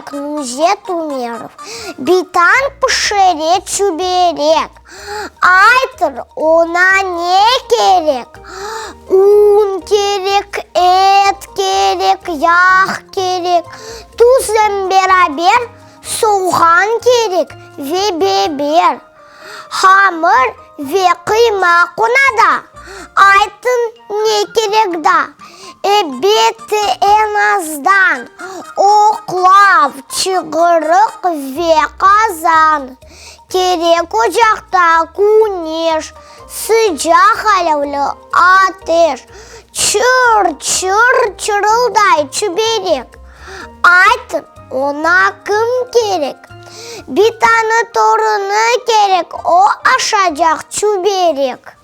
керек Нузе Тумеров. Битан пішіре чүберек. Айтыр, она не керек. Un керек, et керек, яқ керек. Тузым берабер, соған керек, ве бебер. Хамыр ве қима қонада. Айтын не керек да. Беті en azdan. Оқлав, чығырық ве қазан. Керек ocakta güneş, sıcak alevli ateş. Çır çır çırılday çüberek. Айтın, ona kim gerek? Bir tane torunu gerek, o aşacak çüberek.